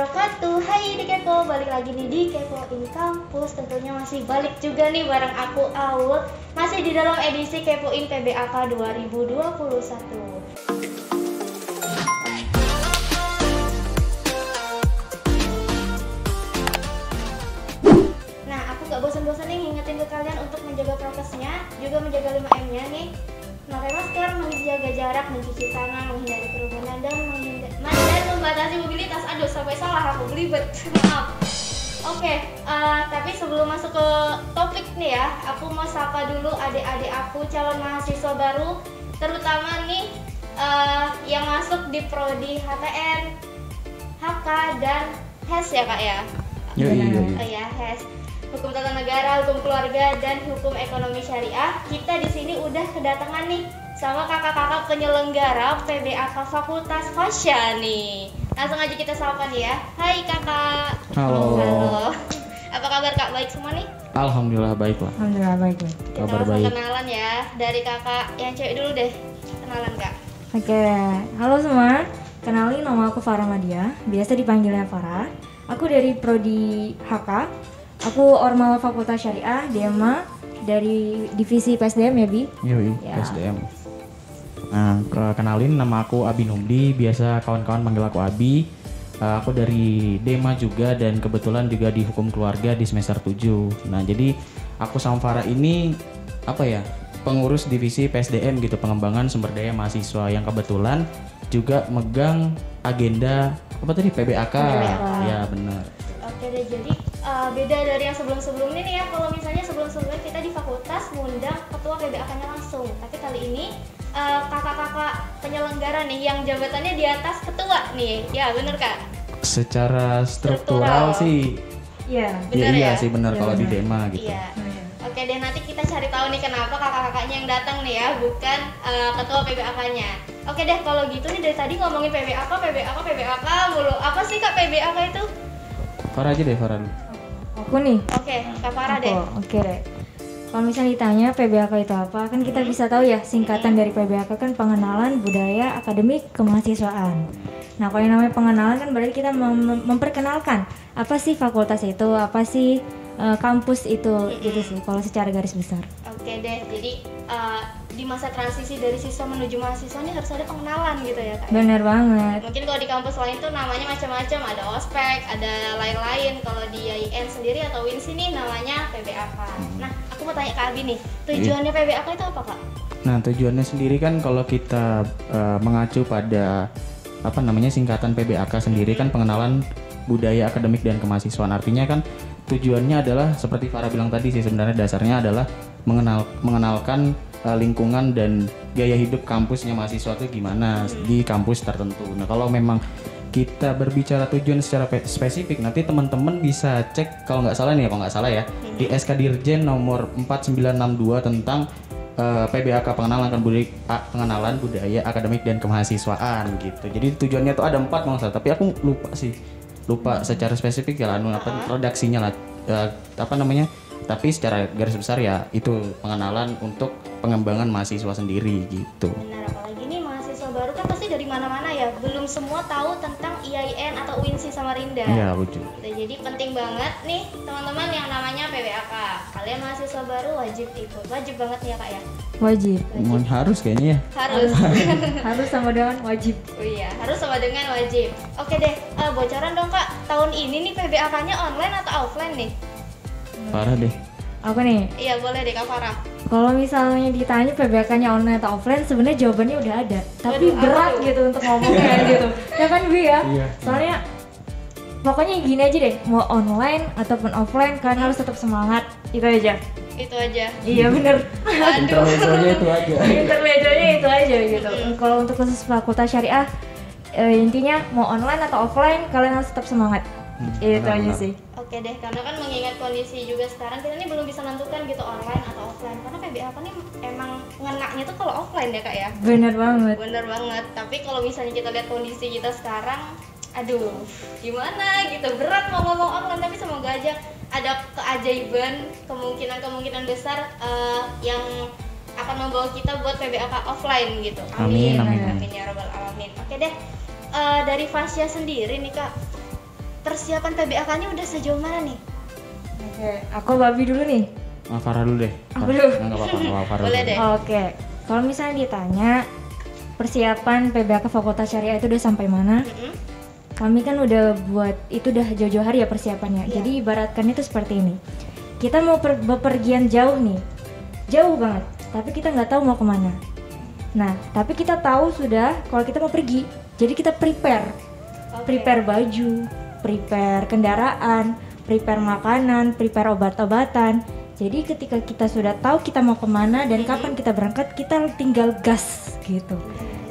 wabarakatuh. Hai di Kepo, balik lagi nih di Kepo in Kampus. Tentunya masih balik juga nih bareng aku Aul. Masih di dalam edisi Kepo in PBAK 2021. Nah, aku gak bosan-bosan nih ngingetin ke kalian untuk menjaga prokesnya, juga menjaga 5M-nya nih. Memakai masker, menjaga jarak, mencuci tangan, menghindari kerumunan, dan membatasi mobilitas. Aduh, sampai salah aku belibet. Maaf. Oke, tapi sebelum masuk ke topik nih ya, aku mau sapa dulu adik-adik aku calon mahasiswa baru, terutama nih yang masuk di prodi HTN, HK, dan HES ya kak ya? Iya, HES. Hukum Tata Negara, Hukum Keluarga, dan Hukum Ekonomi Syariah. Kita di sini udah kedatangan nih sama kakak-kakak penyelenggara PBAK Fakultas Fasya nih. Langsung aja kita sapa nih ya. Hai kakak. Halo. Halo. Apa kabar kak? Baik semua nih? Alhamdulillah baik lah. Alhamdulillah baik. Kita Kabar langsung baik. kenalan ya. Dari kakak yang cewek dulu deh. Kenalan kak. Oke, halo semua. Kenalin, nama aku Farah Madia, biasa dipanggilnya Farah. Aku dari prodi HK. Aku Ormawa Fakultas Syariah, DMA dari divisi PSDM ya Bi? Yoi, Ya. SDM. Nah, kenalin nama aku Abi Numdi, biasa kawan-kawan manggil aku Abi. Aku dari DEMA juga dan kebetulan juga di Hukum Keluarga di semester 7. Nah, jadi aku sama Farah ini apa ya? Pengurus divisi PSDM gitu, pengembangan sumber daya mahasiswa yang kebetulan juga megang agenda apa tadi PBAK. Ya, benar. Oke deh, jadi beda dari yang sebelum-sebelumnya nih ya. Kalau misalnya sebelum-sebelumnya kita di fakultas ngundang ketua PBAK-nya langsung, tapi kali ini kakak-kakak penyelenggara nih yang jabatannya di atas ketua nih. Ya bener kak? Secara struktural sih Iya. Bener iya ya? sih benar Iya, kalau di benar. DEMA gitu. Iya. Oke deh, nanti kita cari tahu nih kenapa kakak-kakaknya yang datang nih ya, bukan ketua PBAK-nya. Oke deh, kalau gitu nih dari tadi ngomongin PBAK mulu. Apa sih kak PBAK itu? Farah aja deh, Farah. Aku nih. Oke, Kak Farah deh. Oke deh. Kalau misalnya ditanya PBAK itu apa, kan kita bisa tahu ya singkatan dari PBAK kan pengenalan budaya akademik kemahasiswaan. Nah, kalau yang namanya pengenalan kan berarti kita memperkenalkan apa sih fakultas itu, apa sih kampus itu, gitu sih. Kalau secara garis besar. Oke deh, jadi di masa transisi dari siswa menuju mahasiswa ini harus ada pengenalan gitu ya kak? Bener banget. Mungkin kalau di kampus lain tuh namanya macam-macam, ada ospek, ada lain-lain. Kalau di IAIN sendiri atau WINSI nih namanya PBAK. Nah, aku mau tanya Kak Abi nih, tujuannya PBAK itu apa kak? Nah, tujuannya sendiri kan kalau kita mengacu pada apa namanya singkatan PBAK sendiri kan pengenalan budaya akademik dan kemahasiswaan. Artinya kan tujuannya adalah seperti Farah bilang tadi sih, sebenarnya dasarnya adalah mengenalkan lingkungan dan gaya hidup kampusnya mahasiswa itu gimana di kampus tertentu. Nah, kalau memang kita berbicara tujuan secara spesifik, nanti teman-teman bisa cek kalau nggak salah nih, kalau nggak salah ya, di SK Dirjen nomor 4962 tentang PBAK pengenalan budaya akademik dan kemahasiswaan gitu. Jadi tujuannya tuh ada 4 bangsa, tapi aku lupa secara spesifik ya redaksinya lah apa namanya. Tapi secara garis besar ya itu pengenalan untuk pengembangan mahasiswa sendiri gitu. Benar, apalagi nih mahasiswa baru kan pasti dari mana-mana ya, belum semua tahu tentang IAIN atau WINSI Samarinda. Iya, lucu. Gitu, jadi penting banget nih teman-teman yang namanya PBAK. Kalian mahasiswa baru wajib ikut, wajib banget ya kak ya? Wajib. Harus kayaknya ya. Harus. Harus sama dengan wajib. Oh iya, harus sama dengan wajib. Oke deh, bocoran dong kak, tahun ini nih PBAK-nya online atau offline nih? Parah deh. Aku nih. Iya boleh deh Kak Farah. Kalau misalnya ditanya PBAK-nya online atau offline, sebenarnya jawabannya udah ada. Tapi Waduh, berat apa tuh? gitu untuk ngomongnya gitu. Ya kan Bi ya? Iya. Soalnya pokoknya gini aja deh, mau online ataupun offline kalian harus tetap semangat. Itu aja. Itu aja. Iya bener. Aduh. Intermezzonya itu aja. Intermezzonya itu aja gitu. Kalau untuk khusus fakultas syariah, intinya mau online atau offline kalian harus tetap semangat. Itu aja benar-benar. sih. Oke deh, karena kan mengingat kondisi juga sekarang kita ini belum bisa menentukan gitu online atau offline. Karena PBAK nih emang ngenaknya tuh kalau offline ya kak ya. Bener banget. Bener banget. Tapi kalau misalnya kita lihat kondisi kita sekarang, aduh, gimana gitu, berat mau ngomong online. Tapi semoga aja ada keajaiban, kemungkinan besar yang akan membawa kita buat PBAK offline gitu. Amin, amin. Amin ya robbal alamin. Oke deh, dari Fasya sendiri nih kak, persiapan PBAK-nya udah sejauh mana nih? Oke, aku Babi dulu nih. Farah dulu deh. Aku dulu. Nggak apa-apa, Farah Boleh dulu. deh. Oke, kalau misalnya ditanya persiapan PBAK Fakultas Syariah itu udah sampai mana? Mm-mm. Kami kan udah buat itu udah jauh-jauh hari ya persiapannya. Iya. Jadi ibaratkan itu seperti ini. Kita mau bepergian jauh nih, jauh banget. Tapi kita nggak tahu mau kemana. Nah, tapi kita tahu sudah kalau kita mau pergi. Jadi kita prepare, Oke. prepare baju, prepare kendaraan, prepare makanan, prepare obat-obatan. Jadi ketika kita sudah tahu kita mau kemana dan kapan kita berangkat, kita tinggal gas gitu.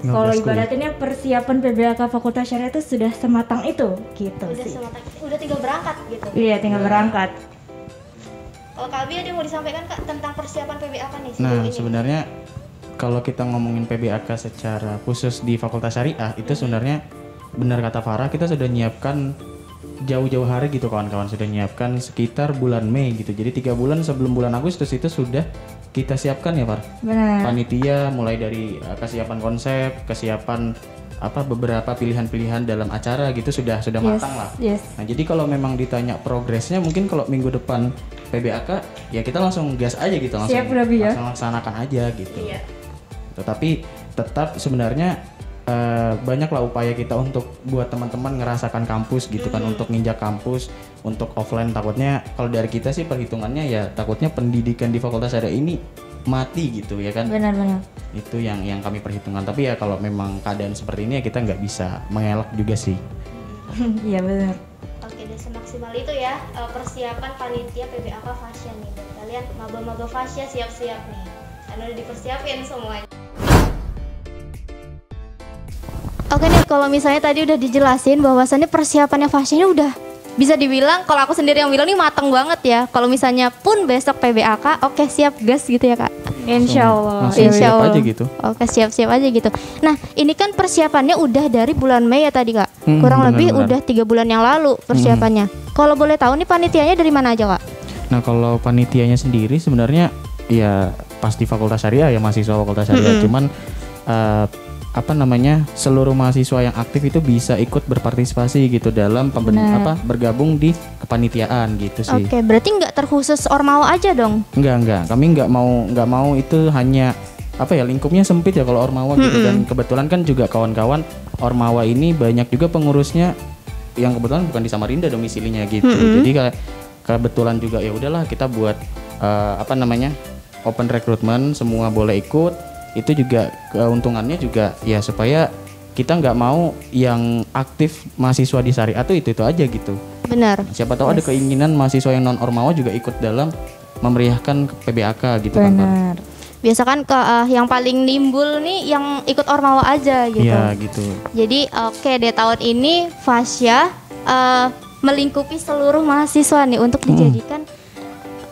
Tinggal Kalau gas kuy. ibaratnya persiapan PBAK Fakultas Syariah itu sudah sematang itu gitu Udah sih. udah tinggal berangkat gitu. Iya, tinggal berangkat. Kalau Kak Abi ada yang mau disampaikan Kak tentang persiapan PBAK nih sejauh Nah, ini? sebenarnya kalau kita ngomongin PBAK secara khusus di Fakultas Syariah itu sebenarnya benar kata Farah, kita sudah nyiapkan jauh-jauh hari gitu kawan-kawan, sudah nyiapkan sekitar bulan Mei gitu. Jadi 3 bulan sebelum bulan Agustus itu sudah kita siapkan ya Far. Benar. Panitia mulai dari kesiapan konsep, kesiapan beberapa pilihan-pilihan dalam acara gitu sudah matang lah. Yes. Nah, jadi kalau memang ditanya progresnya mungkin kalau minggu depan PBAK ya kita langsung gas aja gitu, langsung Siap, Rabi, ya? laksanakan aja gitu. Iya. Tetapi tetap sebenarnya banyaklah upaya kita untuk buat teman-teman ngerasakan kampus gitu kan, untuk nginjak kampus, untuk offline. Takutnya kalau dari kita sih perhitungannya ya takutnya pendidikan di Fakultas Syariah ini mati gitu ya kan. Benar-benar. Itu yang kami perhitungkan. Tapi ya kalau memang keadaan seperti ini ya kita nggak bisa mengelak juga sih. Iya benar. Oke deh, semaksimal itu ya persiapan panitia PBAK Fasya nih. Buat kalian maba-maba Fasya siap-siap nih. Karena udah dipersiapin semuanya. Oke nih, kalau misalnya tadi udah dijelasin bahwasannya persiapannya Fasya ini udah bisa dibilang, kalau aku sendiri yang bilang nih mateng banget ya. Kalau misalnya pun besok PBAK, oke siap gas gitu ya Kak. Insya Allah. Langsung Insya siap Allah. aja gitu. Oke siap-siap aja gitu. Nah ini kan persiapannya udah dari bulan Mei ya tadi Kak. Kurang lebih benar-benar. udah 3 bulan yang lalu persiapannya. Kalau boleh tahu nih panitianya dari mana aja Kak? Nah, kalau panitianya sendiri sebenarnya ya pasti Fakultas Syariah ya, mahasiswa Fakultas Syariah. Cuman seluruh mahasiswa yang aktif itu bisa ikut berpartisipasi gitu dalam bergabung di kepanitiaan gitu sih. Oke, berarti nggak terkhusus Ormawa aja dong? Enggak. Kami nggak mau itu hanya lingkupnya sempit ya kalau Ormawa gitu. Dan kebetulan kan juga kawan-kawan Ormawa ini banyak juga pengurusnya yang kebetulan bukan di Samarinda domisilinya gitu. Jadi kebetulan juga ya udahlah kita buat open recruitment, semua boleh ikut. Itu juga keuntungannya juga ya supaya kita nggak mau yang aktif mahasiswa di syariah tuh itu aja gitu. Benar. Siapa tahu ada keinginan mahasiswa yang non Ormawa juga ikut dalam memeriahkan PBAK gitu kan Pak. Benar. Biasa kan yang paling nimbul nih yang ikut Ormawa aja gitu. Iya gitu. Jadi oke deh, tahun ini Fasya melingkupi seluruh mahasiswa nih untuk dijadikan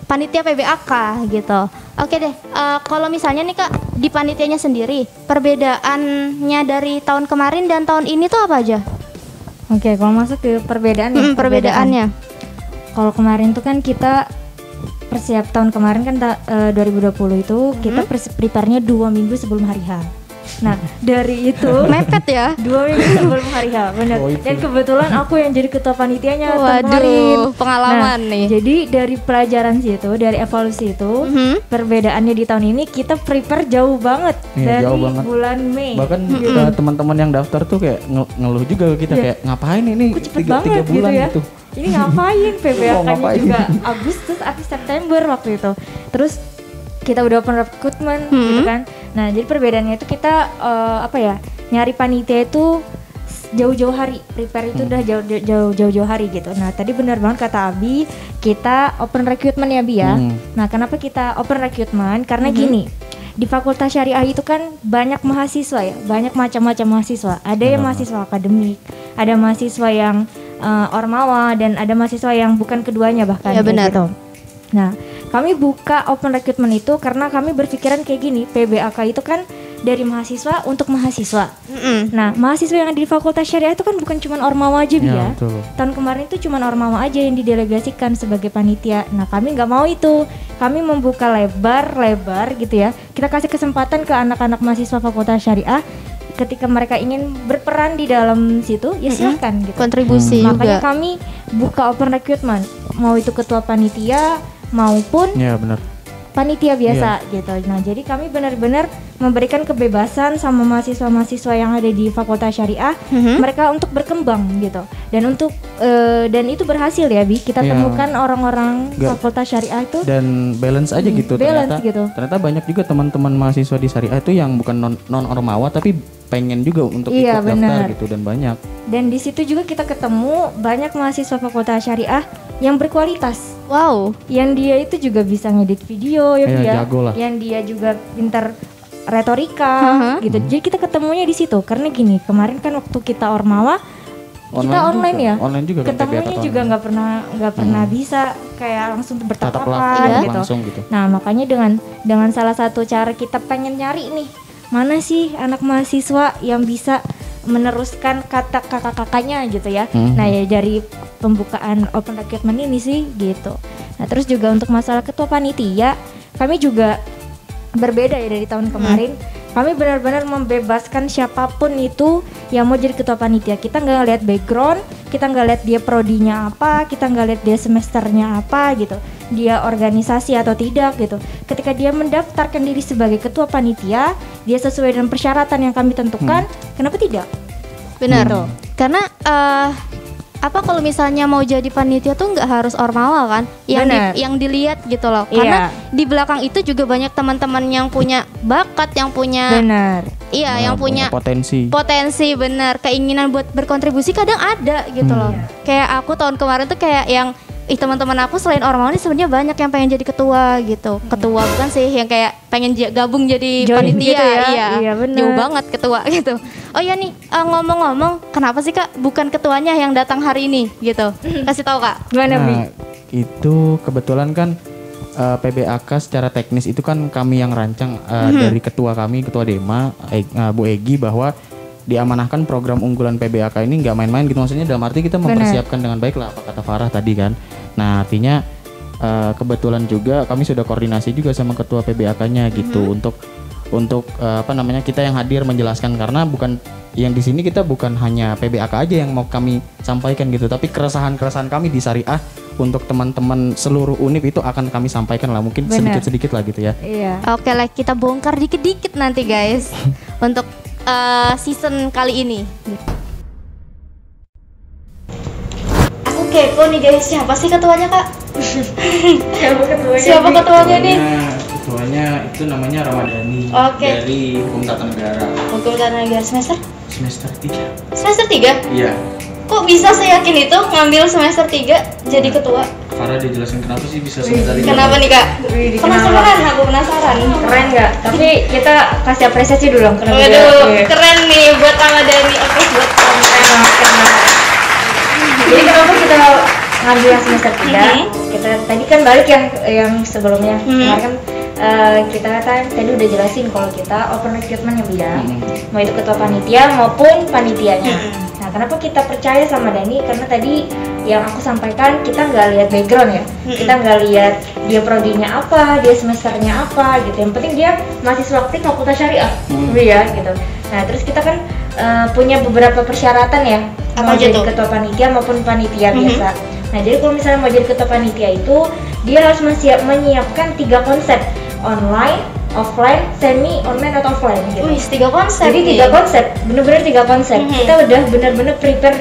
panitia PBAK gitu. Oke deh, kalau misalnya nih Kak, di panitianya sendiri perbedaannya dari tahun kemarin dan tahun ini tuh apa aja? Oke, kalau masuk ke perbedaan ya, Perbedaannya. Kalau kemarin tuh kan kita tahun kemarin kan 2020 itu kita prepare-nya 2 minggu sebelum hari H. Nah dari itu Mepet ya. 2 minggu sebelum hari H, benar. Oh, itu. Dan kebetulan aku yang jadi ketua panitianya tahun kemarin. Waduh, pengalaman Nah, nih. Jadi dari pelajaran situ, dari evaluasi itu, perbedaannya di tahun ini kita prepare jauh banget Iya, dari jauh banget. bulan Mei. Bahkan teman-teman yang daftar tuh kayak ngeluh juga ke kita kayak ngapain ini Kok cepet 3 banget bulan gitu ya. gitu. Ini ngapain PBAK-nya ngapain? juga Agustus atau September waktu itu. Terus kita udah open recruitment gitu kan. Nah, jadi perbedaannya itu kita nyari panitia itu jauh-jauh hari. Prepare itu udah jauh-jauh hari gitu. Nah, tadi benar banget kata Abi, kita open recruitment ya Bi ya. Nah, kenapa kita open recruitment? Karena gini, di Fakultas Syariah itu kan banyak mahasiswa ya, banyak macam-macam mahasiswa. Ada yang mahasiswa akademik, ada mahasiswa yang Ormawa, dan ada mahasiswa yang bukan keduanya bahkan. Ya, kayak benar. gitu. Nah, kami buka open recruitment itu karena kami berpikiran kayak gini, PBAK itu kan dari mahasiswa untuk mahasiswa. Nah, mahasiswa yang ada di Fakultas Syariah itu kan bukan cuma Ormawa aja Bi ya. Betul. Tahun kemarin itu cuma Ormawa aja yang didelegasikan sebagai panitia. Nah, kami nggak mau itu. Kami membuka lebar gitu ya. Kita kasih kesempatan ke anak-anak mahasiswa Fakultas Syariah ketika mereka ingin berperan di dalam situ ya silakan gitu. Kontribusi Makanya juga. kami buka open recruitment, mau itu ketua panitia maupun Ya benar. panitia biasa gitu. Nah, jadi kami benar-benar memberikan kebebasan sama mahasiswa-mahasiswa yang ada di Fakultas Syariah mereka untuk berkembang gitu. Dan dan itu berhasil ya, Bi. Kita Iya. temukan orang-orang Nggak- Fakultas Syariah itu Dan balance aja gitu. balance ternyata, gitu. ternyata banyak juga teman-teman mahasiswa di syariah itu yang bukan non ormawa tapi pengen juga untuk Iya, ikut daftar benar. gitu, dan banyak. Dan di situ juga kita ketemu banyak mahasiswa Fakultas Syariah yang berkualitas. Wow. Yang dia itu juga bisa ngedit video ya, Iya, dia. jago lah. Yang dia juga pintar retorika gitu. Jadi kita ketemunya di situ karena gini, kemarin kan waktu kita ormawa kita online juga. ya. Online juga kan Ketemunya PBAK juga online. nggak pernah bisa kayak langsung tatap bertatapan langsung, gitu. langsung gitu. Nah, makanya dengan salah satu cara kita pengen nyari nih, mana sih anak mahasiswa yang bisa meneruskan kata kakak-kakaknya gitu ya. Nah, ya dari pembukaan open recruitment ini sih gitu. Nah, terus juga untuk masalah ketua panitia, kami juga berbeda ya dari tahun kemarin. Kami benar-benar membebaskan siapapun itu yang mau jadi ketua panitia. Kita nggak lihat background, kita nggak lihat dia prodinya apa, kita nggak lihat dia semesternya apa gitu, dia organisasi atau tidak gitu. Ketika dia mendaftarkan diri sebagai ketua panitia, dia sesuai dengan persyaratan yang kami tentukan, kenapa tidak? Benar. Gitu. Karena apa kalau misalnya mau jadi panitia tuh nggak harus ormawa kan? Benar. Yang dilihat gitu loh. Iya. Karena di belakang itu juga banyak teman-teman yang punya bakat, yang punya Benar. iya, Nah, yang punya potensi. potensi, benar, keinginan buat berkontribusi kadang ada gitu loh. Kayak aku tahun kemarin tuh kayak yang teman-teman aku selain ormawa ini sebenarnya banyak yang pengen jadi ketua gitu. Ketua bukan sih, yang kayak pengen gabung jadi Join panitia. gitu ya? Iya, Iya, bener. jauh banget ketua gitu. Oh ya nih, ngomong-ngomong, kenapa sih Kak bukan ketuanya yang datang hari ini gitu? Kasih tahu Kak. Gimana, Bi? Nah, itu kebetulan kan PBAK secara teknis itu kan kami yang rancang dari ketua kami, ketua Dema, Bu Egi, bahwa diamanahkan program unggulan PBAK ini nggak main-main gitu, maksudnya dalam arti kita mempersiapkan dengan baik lah, apa kata Farah tadi kan. Nah, artinya kebetulan juga kami sudah koordinasi juga sama ketua PBAK-nya gitu untuk apa namanya, kita yang hadir menjelaskan, karena bukan yang di sini kita bukan hanya PBAK aja yang mau kami sampaikan gitu, tapi keresahan-keresahan kami di syariah untuk teman-teman seluruh univ itu akan kami sampaikan lah, mungkin Benar. sedikit-sedikit lah gitu ya. Iya. Oke lah, kita bongkar dikit-dikit nanti guys untuk season kali ini. Aku kepo nih guys, siapa sih ketuanya Kak? Siapa ketuanya? Siapa ketuanya nih? Ketuanya itu namanya Ramadhani, Oke. dari Hukum Tata Negara, Hukum Tata Negara semester semester 3. semester 3? Iya. Kok bisa seyakin itu ngambil semester 3 jadi ketua? Farah dijelasin kenapa sih bisa semester 3. Kenapa nih Kak? Wih, Penasaran, aku penasaran. Keren nggak? Tapi kita kasih apresiasi dulu dong. Kenapa dia- Waduh, Iya. keren nih buat Ramadhani, oke buat kamu. Jadi kenapa kita ngambil yang semester 3? Kita tadi kan balik yang sebelumnya. Kemarin kan kita kan tadi udah jelasin kalau kita open recruitment yang bidang, mau itu ketua panitia maupun panitianya. Nah, kenapa kita percaya sama Dani? Karena tadi yang aku sampaikan, kita nggak lihat background ya, kita nggak lihat dia prodinya apa, dia semesternya apa gitu. Yang penting dia mahasiswa aktif Fakultas Syariah, ya gitu. Nah, terus kita kan punya beberapa persyaratan ya, Apa mau aja jadi tuh? ketua panitia maupun panitia biasa. Nah, jadi kalau misalnya mau jadi ketua panitia itu dia harus menyiapkan 3 konsep: online, offline, semi online atau offline gitu. Wih, 3 konsep. Jadi nih. 3 konsep, bener-bener 3 konsep. Kita udah bener-bener prepare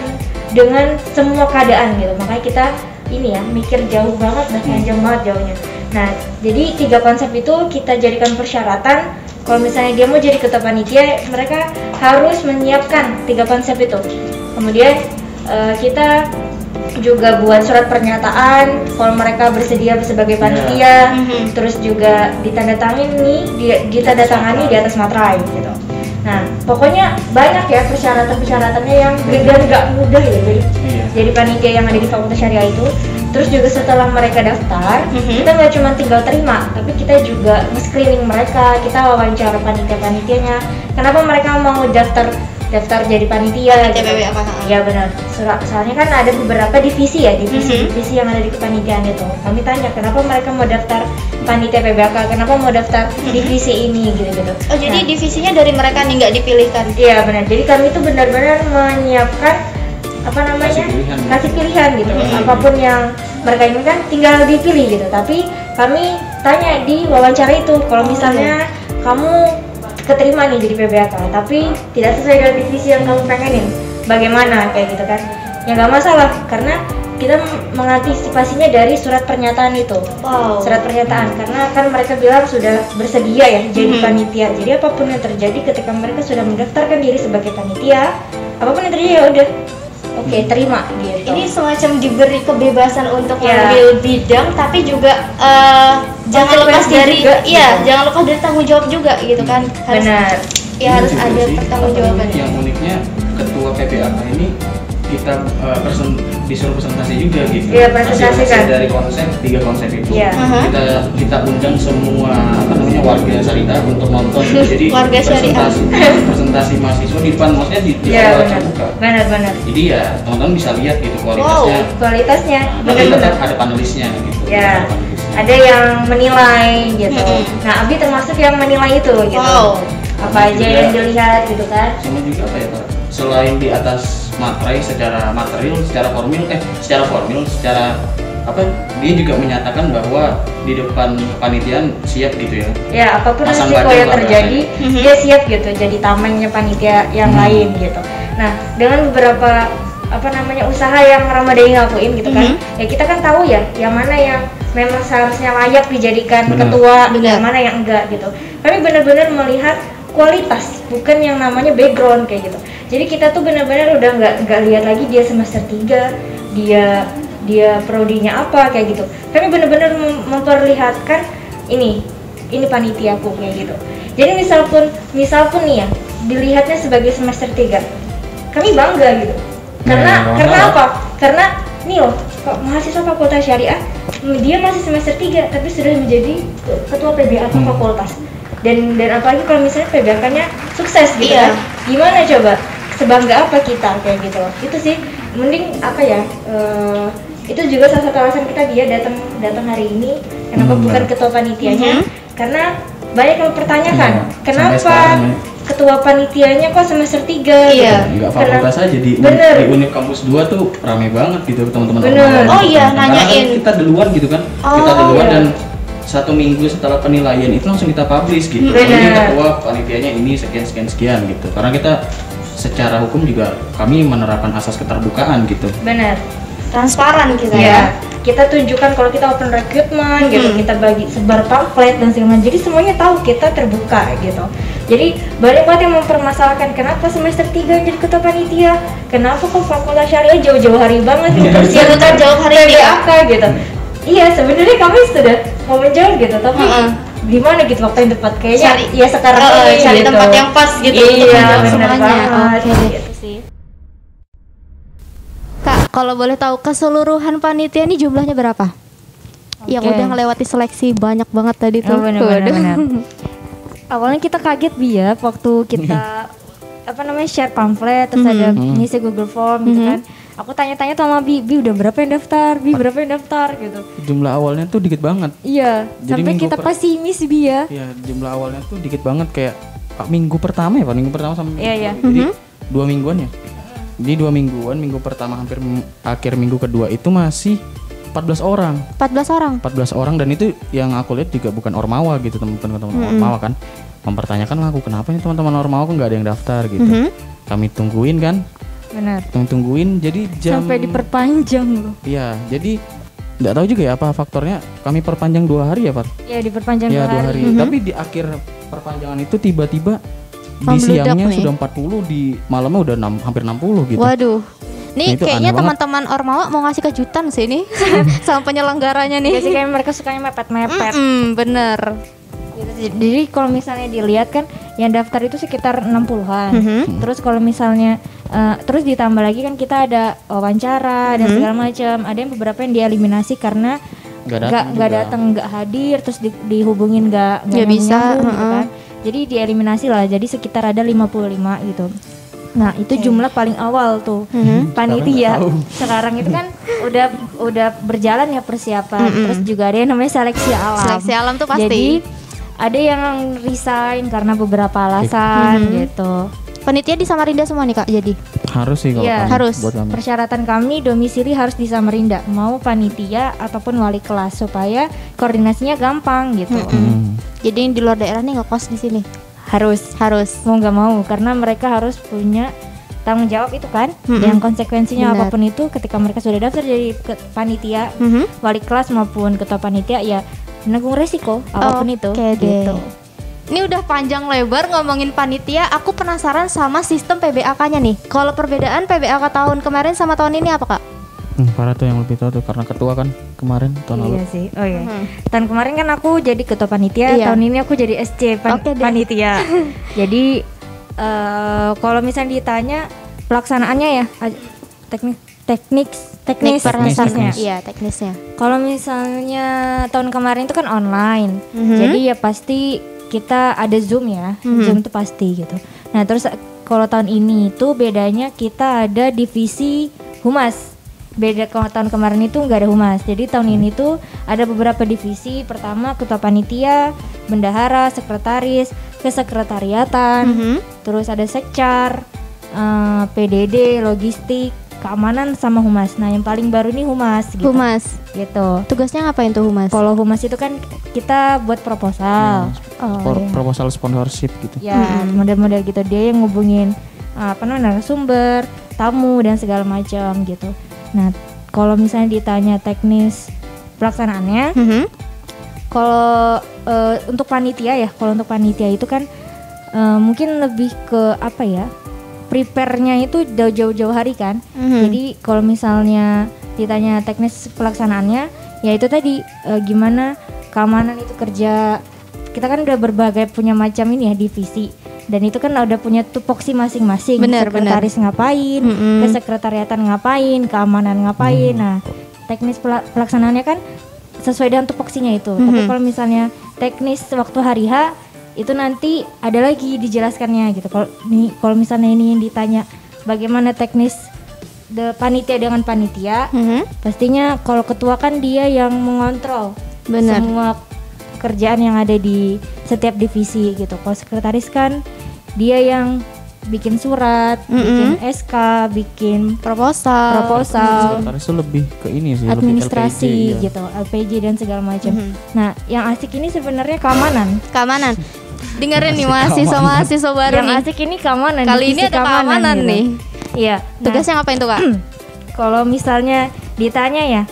dengan semua keadaan gitu. Makanya kita ini ya mikir jauh banget, dan panjang banget jauhnya. Nah, jadi 3 konsep itu kita jadikan persyaratan. Kalau misalnya dia mau jadi ketua panitia, mereka harus menyiapkan 3 konsep itu. Kemudian kita juga buat surat pernyataan kalau mereka bersedia sebagai panitia, terus juga ditandatangani di atas materai gitu. Nah, pokoknya banyak ya persyaratan-persyaratannya yang dan nggak mudah ya jadi panitia yang ada di Fakultas Syariah itu. Terus juga setelah mereka daftar, kita nggak cuma tinggal terima, tapi kita juga nge-screening mereka, kita wawancara panitia-panitianya. Kenapa mereka mau daftar daftar jadi panitia Panitia gitu. PBAK. Ya benar. Soalnya kan ada beberapa divisi ya, divisi yang ada di kepanitiaan itu. Kami tanya kenapa mereka mau daftar panitia PBAK, kenapa mau daftar divisi ini gitu-gitu. Oh jadi divisinya dari mereka nih, nggak dipilihkan? Iya benar. Jadi kami itu benar-benar menyiapkan apa namanya kasih pilihan gitu. Apapun yang mereka inginkan tinggal dipilih gitu. Tapi kami tanya di wawancara itu, kalau misalnya kamu keterima nih jadi PBAK, tapi tidak sesuai dengan divisi yang kamu pengenin, bagaimana kayak gitu kan? Ya nggak masalah, karena kita mengantisipasinya dari surat pernyataan itu. Wow. Surat pernyataan, karena kan mereka bilang sudah bersedia ya jadi panitia. Jadi apapun yang terjadi ketika mereka sudah mendaftarkan diri sebagai panitia, apapun yang terjadi ya udah, oke, terima gitu. Ini semacam diberi kebebasan untuk Ya. mengambil bidang, tapi juga jangan lepas Konsekuensi dari, juga, iya, gitu. jangan lepas dari tanggung jawab juga gitu kan. Benar. Ya harus Ini juga ada sih, pertanggungjawaban. yang uniknya ketua PBAK ini kita disuruh presentasi juga gitu. Iya, presentasi Hasil kan. dari konsep, 3 konsep itu. Iya. Kita undang semua warga syariah untuk nonton. Jadi Warga syariah. presentasi mahasiswa di depan, maksudnya di Iya aula benar. terbuka. Benar. Jadi ya teman-teman bisa lihat gitu kualitasnya. Kualitasnya Tapi benar-benar. tetap ada panelisnya gitu. Ya, Ada panelisnya. ada yang menilai gitu. Nah, Abi termasuk yang menilai itu gitu. Wow. Apa aja Juga- yang dilihat gitu kan? Sama juga apa ya Pak? Selain di atas materai secara material, secara formil, secara apa? Dia juga menyatakan bahwa di depan kepanitiaan siap gitu ya. Ya, apapun Pasang resiko badan yang lah terjadi, dia siap gitu jadi tamengnya panitia yang lain gitu. Nah, dengan beberapa apa namanya usaha yang Ramadhani ngakuin gitu kan, ya kita kan tahu ya yang mana yang memang seharusnya layak dijadikan Benar. ketua, Benar. yang mana yang enggak gitu. Kami benar-benar melihat kualitas, bukan yang namanya background kayak gitu. Jadi kita tuh benar-benar udah nggak lihat lagi dia semester 3, dia prodinya apa kayak gitu. Kami benar-benar memperlihatkan ini panitiaku kayak gitu. Jadi misal pun nih ya dilihatnya sebagai semester 3, kami bangga gitu. Karena apa? Karena nih loh, mahasiswa fakultas syariah, dia masih semester 3 tapi sudah menjadi ketua PBAK fakultas. Dan apalagi kalau misalnya PBAK-nya sukses gitu Iya. kan. Gimana coba? Sebangga apa kita kayak gitu loh. Itu sih mending apa ya? Itu juga salah satu alasan kita dia datang hari ini. Kenapa bukan ketua panitianya? Karena banyak yang mempertanyakan, Iya, sampai kenapa sekarang ya. ketua panitianya kok semester 3 Iya. gitu. Enggak fakultas aja di Bener. Unip kampus 2 tuh rame banget gitu teman-teman. Bener. orang-orang Oh gitu iya, kan. Karena nanyain. kan kita duluan gitu kan. Oh, Kita duluan iya. dan 1 minggu setelah penilaian itu langsung kita publish gitu. Bener. Ini ketua panitianya ini sekian gitu. Karena kita secara hukum juga kami menerapkan asas keterbukaan gitu. Benar. Transparan kita Ya, ya. kita tunjukkan kalau kita open recruitment gitu, kita bagi sebar pamflet dan segala macam. Jadi semuanya tahu kita terbuka gitu. Jadi banyak banget yang mempermasalahkan kenapa semester 3 jadi ketua panitia, kenapa kok fakultas syariah jauh-jauh hari banget mempersiapkan Jauh hari ini ya. PBAK gitu. Iya, sebenarnya kami sudah mau menjauh gitu, tapi gimana gitu waktu yang tepat kayaknya Cari- ya sekarang ini cari gitu. tempat yang pas gitu untuk Iya, menjawab benar semuanya. banget. Oke deh. Kak, kalau boleh tahu keseluruhan panitia ini jumlahnya berapa? Yang Oke. udah ngelewati seleksi banyak banget tadi tuh. Oh, benar, Waduh. benar. Awalnya kita kaget Bi ya waktu kita apa namanya share pamflet terus ada ngisi Google Form gitu kan. Aku tanya-tanya sama Bi udah berapa yang daftar? Bi berapa yang daftar gitu. Jumlah awalnya tuh dikit banget. Iya, Jadi sampai minggu kita per- pesimis Bi ya. Ya, jumlah awalnya tuh dikit banget kayak minggu pertama ya, Pak. Minggu pertama sama Iya, iya. Jadi 2 mingguan ya. Jadi 2 mingguan, minggu pertama hampir akhir minggu kedua itu masih 14 orang. 14 orang. 14 orang dan itu yang aku lihat juga bukan ormawa gitu teman-teman ormawa kan. Mempertanyakan lah aku kenapa nih teman-teman ormawa kok nggak ada yang daftar gitu. Kami tungguin kan. Benar. Kami tungguin jadi jam Sampai diperpanjang loh. Iya, jadi nggak tahu juga ya apa faktornya. Kami perpanjang 2 hari ya, Pak. Ya diperpanjang Ya 2 2 hari. hari. Tapi di akhir perpanjangan itu tiba-tiba di Membludak siangnya nih. sudah 40, di malamnya udah hampir 60 gitu. Waduh. Nah, Nih itu kayaknya aneh banget. teman-teman Ormawa mau ngasih kejutan sih ini sama penyelenggaranya nih. Biasanya kayak mereka sukanya mepet-mepet. Bener. Gitu sih. Jadi kalau misalnya dilihat kan yang daftar itu sekitar 60-an. Terus kalau misalnya terus ditambah lagi kan kita ada wawancara dan segala macam. Ada yang beberapa yang dieliminasi karena nggak datang, nggak hadir, terus dihubungin nggak Nggak bisa, nyambung gitu kan. Jadi dieliminasi lah. Jadi sekitar ada 55 gitu. Nah, itu jumlah paling awal tuh. Panitia. Sekarang itu kan udah berjalan ya persiapan. Terus juga ada yang namanya seleksi alam. Seleksi alam tuh pasti. Jadi ada yang resign karena beberapa alasan gitu. Panitia di Samarinda semua nih Kak jadi. Harus sih kalau Iya, kami, harus. buat kami. Persyaratan kami domisili harus di Samarinda, mau panitia ataupun wali kelas supaya koordinasinya gampang gitu. Jadi yang di luar daerah nih ngekos di sini. Harus mau nggak mau karena mereka harus punya tanggung jawab itu kan, yang konsekuensinya Benar. apapun itu ketika mereka sudah daftar jadi panitia, wali kelas maupun ketua panitia ya menanggung resiko apapun itu. Oke deh. Gitu. Ini udah panjang lebar ngomongin panitia. Aku penasaran sama sistem PBAK-nya nih. Kalau perbedaan PBAK tahun kemarin sama tahun ini apa Kak? Para tuh yang lebih tahu tuh karena ketua kan kemarin tahun lalu. Iya sih. Oh iya. Tahun kemarin kan aku jadi ketua panitia, Iya. tahun ini aku jadi SC Oke deh. panitia. Jadi kalau misalnya ditanya pelaksanaannya ya teknis prosesnya. Iya, teknisnya. Kalau misalnya tahun kemarin itu kan online, Mhm. jadi ya pasti kita ada Zoom ya, Zoom itu pasti gitu. Nah terus kalau tahun ini itu bedanya kita ada divisi humas. Beda kalau tahun kemarin itu nggak ada humas. Jadi tahun ini tuh ada beberapa divisi. Pertama ketua panitia, bendahara, sekretaris, kesekretariatan, terus ada sekcar, PDD, logistik, keamanan sama humas. Nah yang paling baru ini humas gitu. Humas. Gitu. Tugasnya ngapain tuh humas? Kalau humas itu kan kita buat proposal. Proposal sponsorship gitu. Ya, model-model gitu dia yang ngubungin narasumber, tamu dan segala macam gitu. Nah, kalau misalnya ditanya teknis pelaksanaannya, kalau untuk panitia ya, kalau untuk panitia itu kan mungkin lebih ke apa ya? Prepare-nya itu jauh-jauh hari kan. Jadi kalau misalnya ditanya teknis pelaksanaannya, ya itu tadi gimana keamanan itu kerja. Kita kan udah berbagai punya macam ini ya divisi. Dan itu kan udah punya tupoksi masing-masing. Benar, Sekretaris ngapain, kesekretariatan ngapain, keamanan ngapain. Nah, teknis pelaksanaannya kan sesuai dengan tupoksinya itu. Tapi kalau misalnya teknis waktu hari H itu nanti ada lagi dijelaskannya gitu. Kalau misalnya ini yang ditanya bagaimana teknis panitia dengan panitia, pastinya kalau ketua kan dia yang mengontrol semua pekerjaan yang ada di setiap divisi gitu. Kalau sekretaris kan dia yang bikin surat, bikin SK, bikin proposal. Sekretaris itu lebih ke ini sih, Administrasi lebih LPG, gitu, LPG dan segala macam. Nah, yang asik ini sebenarnya keamanan. Keamanan. Dengerin nih mahasiswa baru Yang nih. asik ini keamanan. Kali ini divisi ada keamanan gitu. nih. Iya. Tugasnya ngapain tuh Kak? Kalau misalnya ditanya ya,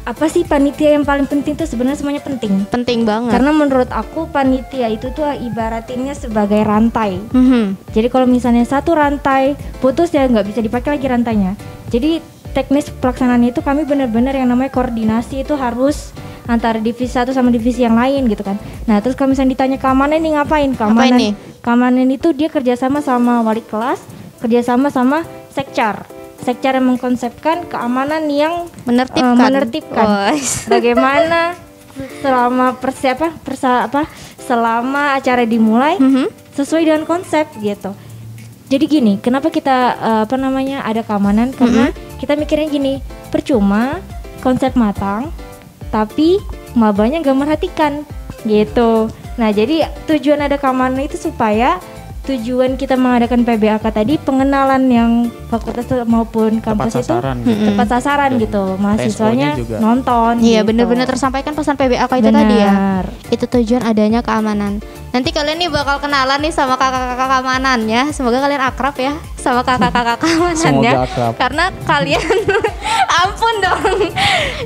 apa sih panitia yang paling penting tuh sebenarnya semuanya penting. Penting banget. Karena menurut aku panitia itu tuh ibaratinnya sebagai rantai. Mhm. Jadi kalau misalnya satu rantai putus ya nggak bisa dipakai lagi rantainya. Jadi teknis pelaksanaannya itu kami benar-benar yang namanya koordinasi itu harus antara divisi satu sama divisi yang lain gitu kan. Nah terus kalau misalnya ditanya keamanan ini ngapain? nih? Keamanan itu dia kerjasama sama wali kelas, kerjasama sama sekcar. Sekcar yang mengkonsepkan keamanan yang menertibkan. Bagaimana selama selama acara dimulai sesuai dengan konsep gitu. Jadi gini, kenapa kita ada keamanan? Karena kita mikirnya gini, percuma konsep matang tapi mabanya gak merhatikan gitu. Nah jadi tujuan ada keamanan itu supaya tujuan kita mengadakan PBAK tadi pengenalan yang fakultas maupun kampus itu tepat sasaran gitu, mahasiswanya nonton. Iya gitu. benar-benar tersampaikan pesan PBAK itu tadi ya. Itu tujuan adanya keamanan. Nanti kalian nih bakal kenalan nih sama kakak-kakak keamanan ya. Semoga kalian akrab ya sama kakak-kakak keamanannya. Karena kalian ampun dong.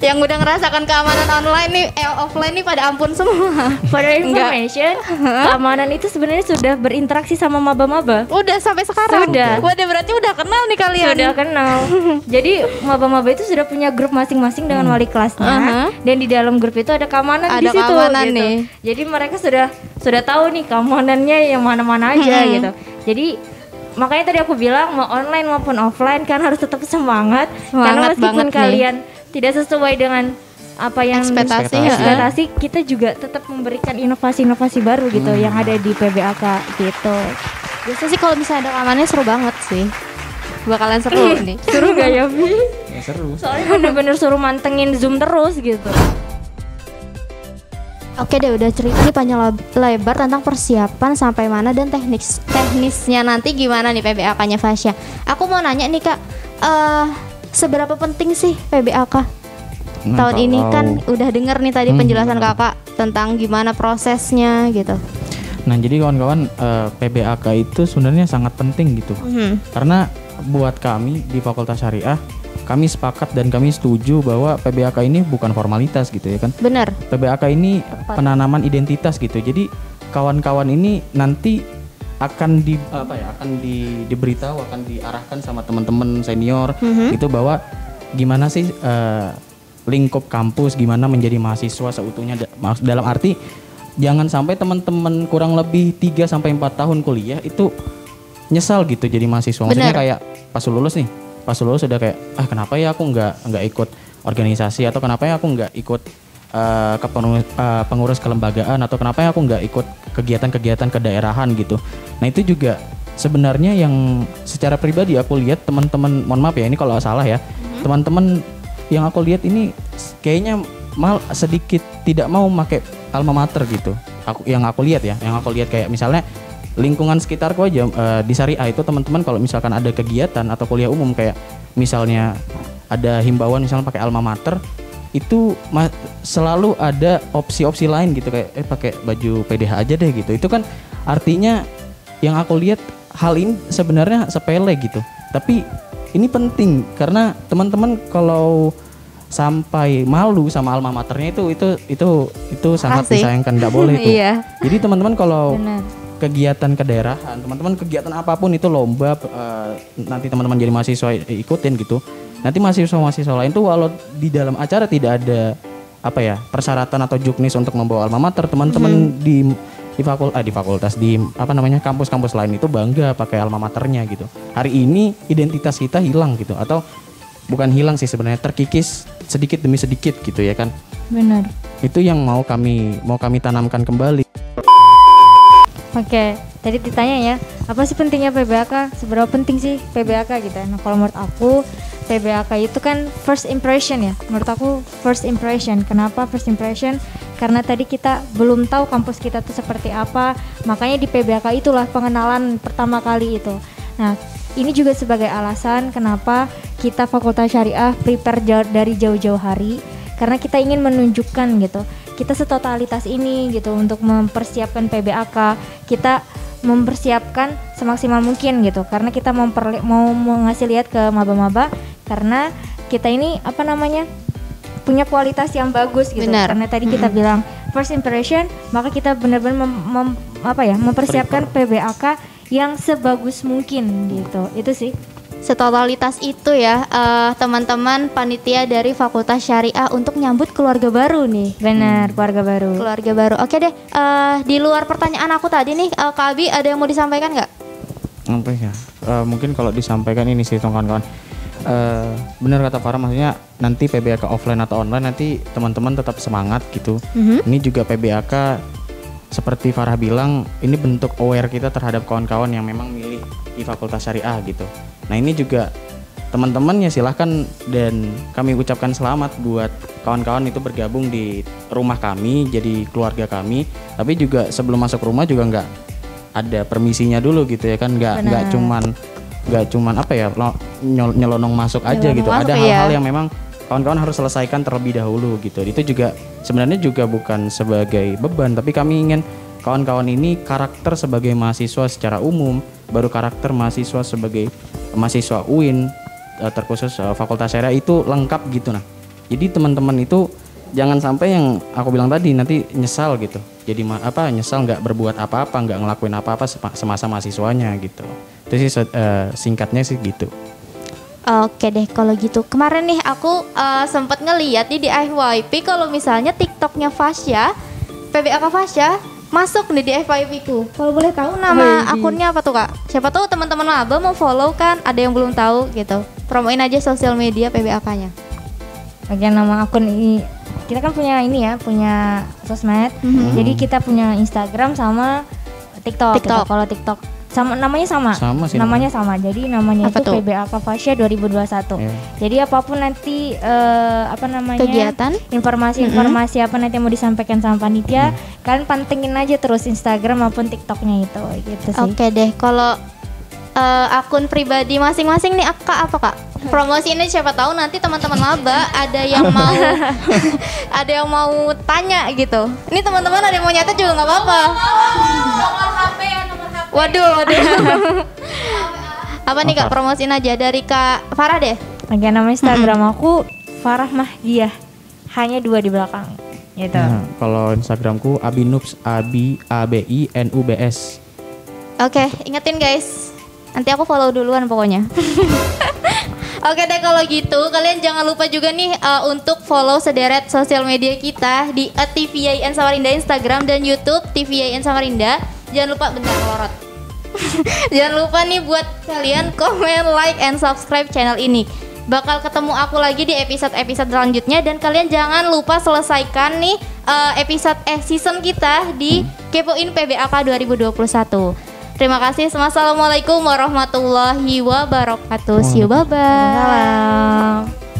Yang udah ngerasakan keamanan online nih offline nih pada ampun semua. For information, keamanan itu sebenarnya sudah berinteraksi sama maba-maba. Udah sampai sekarang. Sudah. Waduh berarti udah kenal nih kalian. Sudah kenal. Jadi maba-maba itu sudah punya grup masing-masing dengan wali kelasnya. Dan di dalam grup itu ada keamanan di situ. Keamanan gitu. nih. Jadi mereka sudah tahu nih keamanannya yang mana-mana aja gitu. Jadi makanya tadi aku bilang mau online maupun offline kan harus tetap semangat karena meskipun kalian tidak sesuai dengan apa yang ekspektasi kita juga tetap memberikan inovasi-inovasi baru gitu yang ada di PBAK gitu. Biasanya sih kalau misalnya ada rekamannya seru banget sih. Bakalan seru nih. Seru gak ya, Bi? Ya seru. Soalnya bener-bener suruh mantengin Zoom terus gitu. Oke deh, udah cerita nih panjang lebar tentang persiapan sampai mana dan teknisnya nanti gimana nih PBAK-nya Fasya. Aku mau nanya nih Kak, seberapa penting sih PBAK? Nah, Tahun ini kalau- kan udah denger nih tadi penjelasan Kakak tentang gimana prosesnya gitu. Nah jadi kawan-kawan, PBAK itu sebenarnya sangat penting gitu. Karena buat kami di Fakultas Syariah, kami sepakat dan kami setuju bahwa PBAK ini bukan formalitas gitu ya kan. Bener. PBAK ini penanaman identitas gitu. Jadi kawan-kawan ini nanti akan diberitahu, akan diarahkan sama teman-teman senior itu bahwa gimana sih lingkup kampus, gimana menjadi mahasiswa seutuhnya dalam arti jangan sampai teman-teman kurang lebih 3 sampai 4 tahun kuliah itu nyesal gitu jadi mahasiswa. Maksudnya Bener. kayak pas lulus udah kayak kenapa ya aku nggak ikut organisasi, atau kenapa ya aku nggak ikut pengurus kelembagaan, atau kenapa ya aku nggak ikut kegiatan-kegiatan kedaerahan gitu. Nah itu juga sebenarnya yang secara pribadi aku lihat teman-teman, mohon maaf ya ini kalau salah ya, teman-teman yang aku lihat ini kayaknya sedikit tidak mau pakai alma mater gitu. Yang aku lihat kayak misalnya lingkungan sekitarku aja di Syariah itu teman-teman kalau misalkan ada kegiatan atau kuliah umum kayak misalnya ada himbauan misalnya pakai alma mater, itu selalu ada opsi-opsi lain gitu kayak pakai baju PDH aja deh gitu. Itu kan artinya yang aku lihat hal ini sebenarnya sepele gitu. Tapi ini penting karena teman-teman kalau sampai malu sama alma maternya itu sangat Asik. disayangkan, tidak boleh itu. Iya. Jadi teman-teman kalau Benar. kegiatan kedaerahan, teman-teman kegiatan apapun itu lomba, nanti teman-teman jadi mahasiswa ikutin gitu. Nanti mahasiswa-mahasiswa lain tuh walau di dalam acara tidak ada persyaratan atau juknis untuk membawa alma mater, teman-teman di fakultas di kampus-kampus lain itu bangga pakai alma maternya gitu. Hari ini identitas kita hilang gitu, atau bukan hilang sih sebenarnya, terkikis sedikit demi sedikit gitu ya kan. Benar. Itu yang mau kami tanamkan kembali. Oke, tadi ditanya ya, apa sih pentingnya PBAK? Seberapa penting sih PBAK gitu? Nah, kalau menurut aku PBAK itu kan first impression ya. Menurut aku first impression. Kenapa first impression? Karena tadi kita belum tahu kampus kita tuh seperti apa, makanya di PBAK itulah pengenalan pertama kali itu. Nah, ini juga sebagai alasan kenapa kita Fakultas Syariah prepare dari jauh-jauh hari, karena kita ingin menunjukkan gitu kita setotalitas ini gitu untuk mempersiapkan PBAK. Kita mempersiapkan semaksimal mungkin gitu karena kita mau ngasih lihat ke maba-maba karena kita ini punya kualitas yang bagus gitu. Benar. Karena tadi kita bilang first impression, maka kita benar-benar mempersiapkan PBAK yang sebagus mungkin gitu. Itu sih. Setotalitas itu ya teman-teman panitia dari Fakultas Syariah untuk nyambut keluarga baru nih. Benar, keluarga baru. Keluarga baru. Oke deh, di luar pertanyaan aku tadi nih, Kak Abi ada yang mau disampaikan nggak? Mungkin kalau disampaikan ini sih kawan-kawan, benar kata Farah, maksudnya nanti PBAK offline atau online nanti teman-teman tetap semangat gitu. Ini juga PBAK seperti Farah bilang, ini bentuk aware kita terhadap kawan-kawan yang memang milih di Fakultas Syariah gitu. Nah ini juga teman-teman ya silahkan, dan kami ucapkan selamat buat kawan-kawan itu bergabung di rumah kami, jadi keluarga kami. Tapi juga sebelum masuk rumah juga nggak ada permisinya dulu gitu ya kan, nggak cuman nyelonong masuk aja Nyelonong gitu. masuk, Ada iya. hal-hal yang memang kawan-kawan harus selesaikan terlebih dahulu gitu. Itu juga sebenarnya juga bukan sebagai beban, tapi kami ingin kawan-kawan ini karakter sebagai mahasiswa secara umum, baru karakter mahasiswa sebagai mahasiswa UIN terkhusus Fakultas Syariah itu lengkap gitu. Nah, jadi teman-teman itu jangan sampai yang aku bilang tadi nanti nyesal gitu. Jadi nyesal nggak berbuat apa-apa, nggak ngelakuin apa-apa semasa mahasiswanya gitu. Itu sih singkatnya sih gitu. Oke deh kalau gitu. Kemarin nih aku sempat ngeliat nih di FYP kalau misalnya TikToknya Fasya, PBAK Fasya masuk nih di FYP ku. Kalau boleh tahu nama akunnya apa tuh Kak? Siapa tahu teman-teman maba mau follow kan, ada yang belum tahu gitu. Promoin aja sosial media PBAK-nya. Bagian nama akun ini kita kan punya sosmed. Jadi kita punya Instagram sama TikTok. TikTok. Gitu. Kalau TikTok Sama namanya sama. Sama sih Namanya sama. Jadi namanya Apa itu tuh? PBAK Fasya 2021. Iya. Jadi apapun nanti apa namanya? Kegiatan? Informasi-informasi apa nanti yang mau disampaikan sama panitia, kalian pantengin aja terus Instagram maupun TikToknya itu gitu sih. Oke deh, kalau akun pribadi masing-masing nih Kak apa Kak? Promosi ini siapa tahu nanti teman-teman maba ada yang mau ada yang mau tanya gitu. Ini teman-teman ada yang mau nyatet juga nggak apa-apa. Nomor HP ya, nomor HP. Waduh. Apa nih Kak, promosiin aja dari Kak Farah deh. Oke, nama Instagram aku Farah Mahdiah. Hanya 2 di belakang. Gitu. Nah, kalau Instagramku Abinubs ABINUBS. Oke, ingetin guys. Nanti aku follow duluan pokoknya. Oke deh kalau gitu, kalian jangan lupa juga nih untuk follow sederet sosial media kita di @tvin Samarinda Instagram dan YouTube tvin Samarinda. Jangan lupa bentar melorot. Jangan lupa nih buat kalian komen, like, and subscribe channel ini. Bakal ketemu aku lagi di episode-episode selanjutnya dan kalian jangan lupa selesaikan nih season kita di Kepoin PBAK 2021. Terima kasih. Wassalamualaikum warahmatullahi wabarakatuh. See you, bye-bye. Salam.